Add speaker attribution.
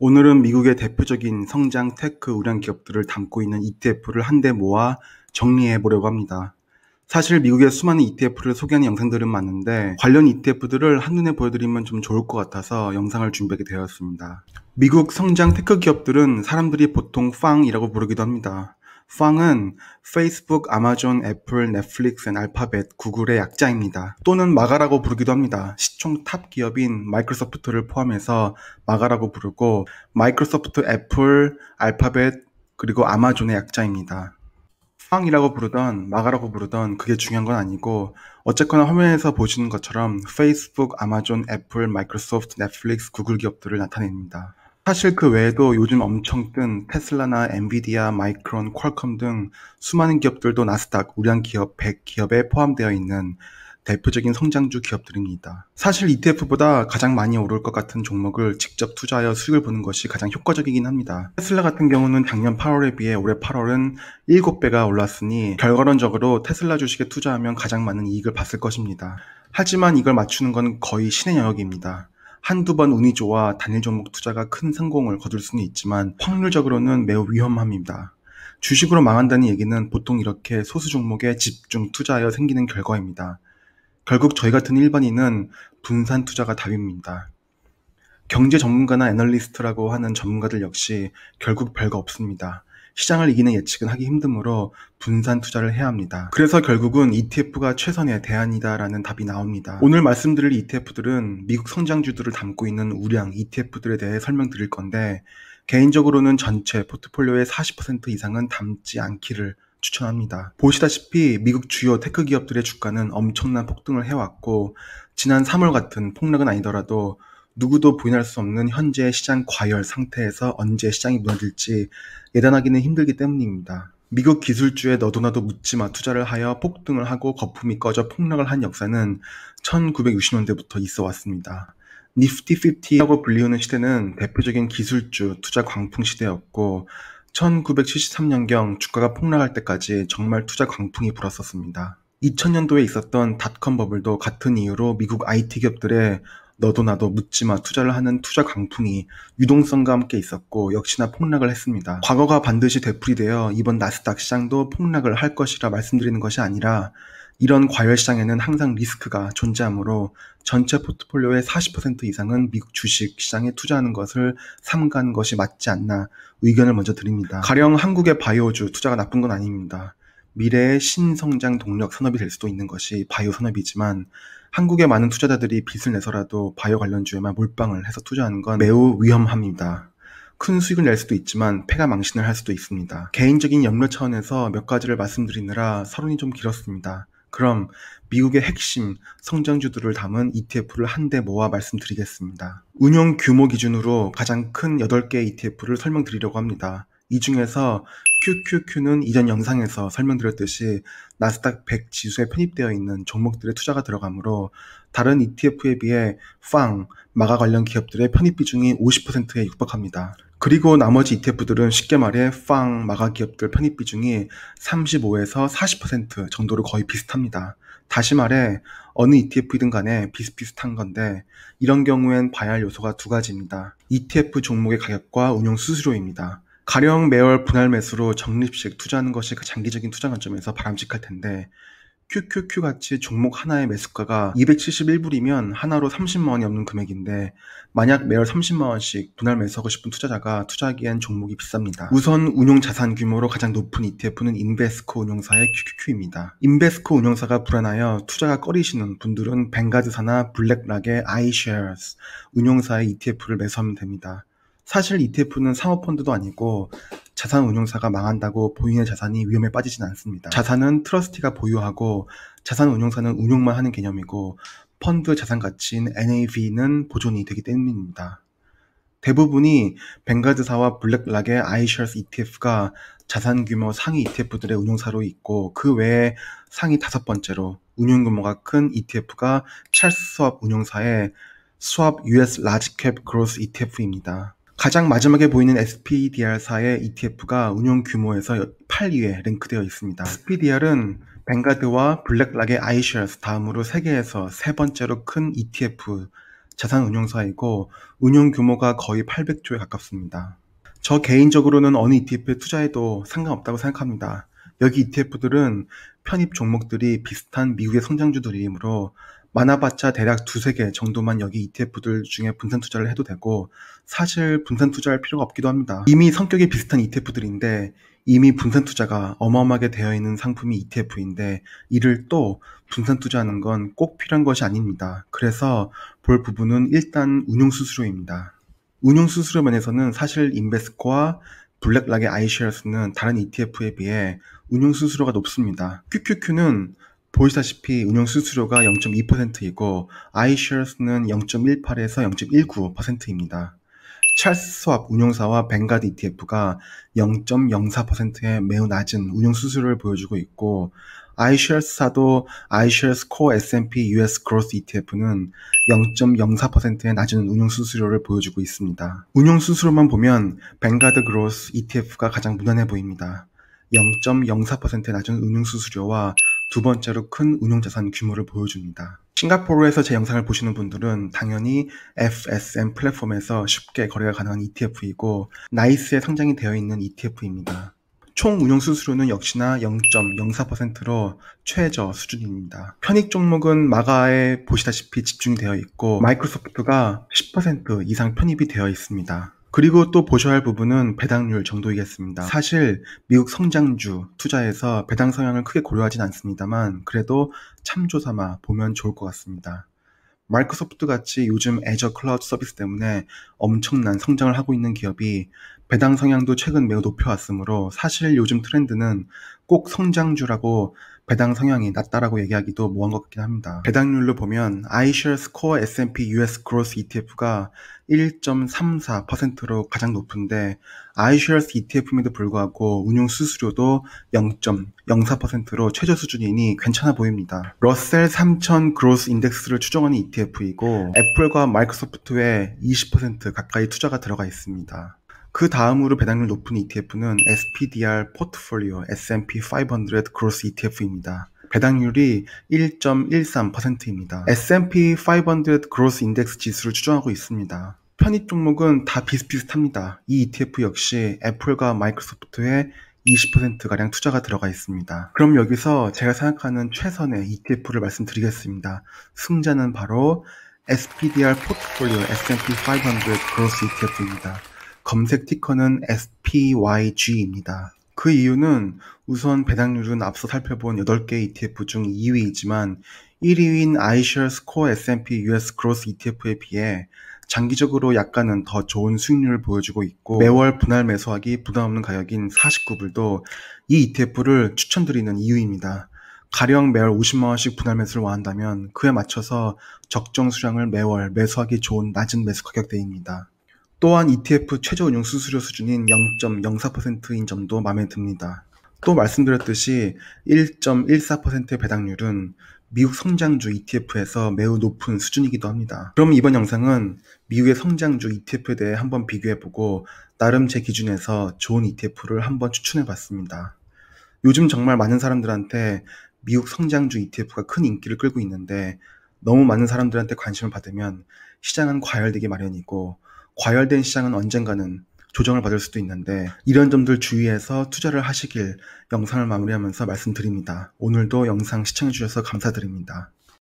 Speaker 1: 오늘은 미국의 대표적인 성장 테크 우량 기업들을 담고 있는 ETF를 한데 모아 정리해 보려고 합니다. 사실 미국의 수많은 ETF를 소개하는 영상들은 많은데 관련 ETF들을 한눈에 보여드리면 좀 좋을 것 같아서 영상을 준비하게 되었습니다. 미국 성장 테크 기업들은 사람들이 보통 팡이라고 부르기도 합니다. 팡은 페이스북, 아마존, 애플, 넷플릭스, 알파벳, 구글의 약자입니다. 또는 마가라고 부르기도 합니다. 시총 탑 기업인 마이크로소프트를 포함해서 마가라고 부르고 마이크로소프트, 애플, 알파벳, 그리고 아마존의 약자입니다. 팡이라고 부르던 마가라고 부르던 그게 중요한 건 아니고 어쨌거나 화면에서 보시는 것처럼 페이스북, 아마존, 애플, 마이크로소프트, 넷플릭스, 구글 기업들을 나타냅니다. 사실 그 외에도 요즘 엄청 뜬 테슬라나 엔비디아, 마이크론, 퀄컴 등 수많은 기업들도 나스닥 우량 기업 100 기업에 포함되어 있는 대표적인 성장주 기업들입니다. 사실 ETF보다 가장 많이 오를 것 같은 종목을 직접 투자하여 수익을 보는 것이 가장 효과적이긴 합니다. 테슬라 같은 경우는 작년 8월에 비해 올해 8월은 7배가 올랐으니 결과론적으로 테슬라 주식에 투자하면 가장 많은 이익을 봤을 것입니다. 하지만 이걸 맞추는 건 거의 신의 영역입니다. 한두 번 운이 좋아 단일 종목 투자가 큰 성공을 거둘 수는 있지만 확률적으로는 매우 위험합니다. 주식으로 망한다는 얘기는 보통 이렇게 소수 종목에 집중 투자하여 생기는 결과입니다. 결국 저희 같은 일반인은 분산 투자가 답입니다. 경제 전문가나 애널리스트라고 하는 전문가들 역시 결국 별거 없습니다. 시장을 이기는 예측은 하기 힘드므로 분산 투자를 해야 합니다. 그래서 결국은 ETF가 최선의 대안이다라는 답이 나옵니다. 오늘 말씀드릴 ETF들은 미국 성장주들을 담고 있는 우량 ETF들에 대해 설명드릴 건데 개인적으로는 전체 포트폴리오의 40% 이상은 담지 않기를 추천합니다. 보시다시피 미국 주요 테크 기업들의 주가는 엄청난 폭등을 해왔고 지난 3월 같은 폭락은 아니더라도 누구도 부인할 수 없는 현재 시장 과열 상태에서 언제 시장이 무너질지 예단하기는 힘들기 때문입니다. 미국 기술주에 너도나도 묻지마 투자를 하여 폭등을 하고 거품이 꺼져 폭락을 한 역사는 1960년대부터 있어 왔습니다. 니프티 50라고 불리우는 시대는 대표적인 기술주 투자 광풍 시대였고 1973년경 주가가 폭락할 때까지 정말 투자 광풍이 불었었습니다. 2000년도에 있었던 닷컴 버블도 같은 이유로 미국 IT 기업들의 너도 나도 묻지마 투자를 하는 투자 강풍이 유동성과 함께 있었고 역시나 폭락을 했습니다. 과거가 반드시 되풀이되어 이번 나스닥 시장도 폭락을 할 것이라 말씀드리는 것이 아니라 이런 과열 시장에는 항상 리스크가 존재하므로 전체 포트폴리오의 40% 이상은 미국 주식 시장에 투자하는 것을 삼가는 것이 맞지 않나 의견을 먼저 드립니다. 가령 한국의 바이오주 투자가 나쁜 건 아닙니다. 미래의 신성장 동력 산업이 될 수도 있는 것이 바이오 산업이지만 한국의 많은 투자자들이 빚을 내서라도 바이오 관련주에만 몰빵을 해서 투자하는 건 매우 위험합니다. 큰 수익을 낼 수도 있지만 패가 망신을 할 수도 있습니다. 개인적인 염려 차원에서 몇 가지를 말씀드리느라 서론이 좀 길었습니다. 그럼 미국의 핵심 성장주들을 담은 ETF를 한데 모아 말씀드리겠습니다. 운용 규모 기준으로 가장 큰 8개의 ETF를 설명드리려고 합니다. 이 중에서 QQQ는 이전 영상에서 설명드렸듯이 나스닥 100 지수에 편입되어 있는 종목들의 투자가 들어가므로 다른 ETF에 비해 마가 관련 기업들의 편입 비중이 50%에 육박합니다. 그리고 나머지 ETF들은 쉽게 말해 마가 기업들 편입 비중이 35에서 40% 정도로 거의 비슷합니다. 다시 말해 어느 ETF이든 간에 비슷비슷한 건데 이런 경우엔 봐야 할 요소가 두 가지입니다. ETF 종목의 가격과 운용 수수료입니다. 가령 매월 분할 매수로 적립식 투자하는 것이 장기적인 투자 관점에서 바람직할 텐데 QQQ 같이 종목 하나의 매수가가 271불이면 하나로 30만원이 넘는 금액인데 만약 매월 30만원씩 분할 매수하고 싶은 투자자가 투자하기엔 종목이 비쌉니다. 우선 운용 자산 규모로 가장 높은 ETF는 인베스코 운용사의 QQQ입니다. 인베스코 운용사가 불안하여 투자가 꺼리시는 분들은 뱅가드사나 블랙락의 iShares 운용사의 ETF를 매수하면 됩니다. 사실 ETF는 사모펀드도 아니고 자산 운용사가 망한다고 본인의 자산이 위험에 빠지진 않습니다. 자산은 트러스티가 보유하고 자산 운용사는 운용만 하는 개념이고 펀드 자산 가치인 NAV는 보존이 되기 때문입니다. 대부분이 뱅가드사와 블랙락의 iShares ETF가 자산 규모 상위 ETF들의 운용사로 있고 그 외에 상위 5번째로 운용 규모가 큰 ETF가 찰스 스왑 운용사의 스왑 US 라지캡 그로스 ETF입니다. 가장 마지막에 보이는 SPDR사의 ETF가 운용 규모에서 8위에 랭크되어 있습니다. SPDR은 뱅가드와 블랙락의 iShares 다음으로 세계에서 세 번째로 큰 ETF 자산 운용사이고 운용 규모가 거의 800조에 가깝습니다. 저 개인적으로는 어느 ETF에 투자해도 상관없다고 생각합니다. 여기 ETF들은 편입 종목들이 비슷한 미국의 성장주들이므로 많아봤자 대략 두세 개 정도만 여기 ETF들 중에 분산 투자를 해도 되고 사실 분산 투자할 필요가 없기도 합니다. 이미 성격이 비슷한 ETF들인데 이미 분산 투자가 어마어마하게 되어 있는 상품이 ETF인데 이를 또 분산 투자하는 건 꼭 필요한 것이 아닙니다. 그래서 볼 부분은 일단 운용 수수료입니다. 운용 수수료 면에서는 사실 인베스코와 블랙락의 iShares는 다른 ETF에 비해 운용 수수료가 높습니다. QQQ는 보시다시피 운용 수수료가 0.2%이고 iShares는 0.18에서 0.19%입니다. 찰스 스왑 운용사와 뱅가드 ETF가 0.04%의 매우 낮은 운용 수수료를 보여주고 있고 iShares사도 iShares Core S&P US Growth ETF는 0.04%의 낮은 운용 수수료를 보여주고 있습니다. 운용 수수료만 보면 뱅가드 그로스 ETF가 가장 무난해 보입니다. 0.04%의 낮은 운용 수수료와 두 번째로 큰 운용자산 규모를 보여줍니다. 싱가포르에서 제 영상을 보시는 분들은 당연히 FSM 플랫폼에서 쉽게 거래가 가능한 ETF이고 나이스에 상장이 되어 있는 ETF입니다. 총 운용 수수료는 역시나 0.04%로 최저 수준입니다. 편익 종목은 마가에 보시다시피 집중이 되어 있고 마이크로소프트가 10% 이상 편입이 되어 있습니다. 그리고 또 보셔야 할 부분은 배당률 정도이겠습니다. 사실 미국 성장주 투자에서 배당 성향을 크게 고려하진 않습니다만 그래도 참조 삼아 보면 좋을 것 같습니다. 마이크로소프트 같이 요즘 애저 클라우드 서비스 때문에 엄청난 성장을 하고 있는 기업이 배당 성향도 최근 매우 높여왔으므로 사실 요즘 트렌드는 꼭 성장주라고 배당 성향이 낮다라고 얘기하기도 뭐한 것 같긴 합니다. 배당률로 보면 iShares Core S&P US Growth ETF가 1.34%로 가장 높은데 iShares ETF임에도 불구하고 운용 수수료도 0.04%로 최저 수준이니 괜찮아 보입니다. 러셀 3000 그로스 인덱스를 추정하는 ETF이고 애플과 마이크로소프트에 20% 가까이 투자가 들어가 있습니다. 그 다음으로 배당률 높은 ETF는 SPDR 포트폴리오 S&P 500 그로스 ETF입니다. 배당률이 1.13%입니다. S&P 500 그로스 인덱스 지수를 추정하고 있습니다. 편입 종목은 다 비슷비슷합니다. 이 ETF 역시 애플과 마이크로소프트에 20%가량 투자가 들어가 있습니다. 그럼 여기서 제가 생각하는 최선의 ETF를 말씀드리겠습니다. 승자는 바로 SPDR 포트폴리오 S&P 500 그로스 ETF입니다. 검색 티커는 SPYG입니다. 그 이유는 우선 배당률은 앞서 살펴본 8개 ETF 중 2위이지만 1위인 iShares Core S&P US Growth ETF에 비해 장기적으로 약간은 더 좋은 수익률을 보여주고 있고 매월 분할 매수하기 부담 없는 가격인 49불도 이 ETF를 추천드리는 이유입니다. 가령 매월 50만원씩 분할 매수를 원한다면 그에 맞춰서 적정 수량을 매월 매수하기 좋은 낮은 매수 가격대입니다. 또한 ETF 최저 운용 수수료 수준인 0.04%인 점도 마음에 듭니다. 또 말씀드렸듯이 1.14%의 배당률은 미국 성장주 ETF에서 매우 높은 수준이기도 합니다. 그럼 이번 영상은 미국의 성장주 ETF에 대해 한번 비교해보고 나름 제 기준에서 좋은 ETF를 한번 추천해봤습니다. 요즘 정말 많은 사람들한테 미국 성장주 ETF가 큰 인기를 끌고 있는데 너무 많은 사람들한테 관심을 받으면 시장은 과열되기 마련이고 과열된 시장은 언젠가는 조정을 받을 수도 있는데 이런 점들 주의해서 투자를 하시길 영상을 마무리하면서 말씀드립니다. 오늘도 영상 시청해주셔서 감사드립니다.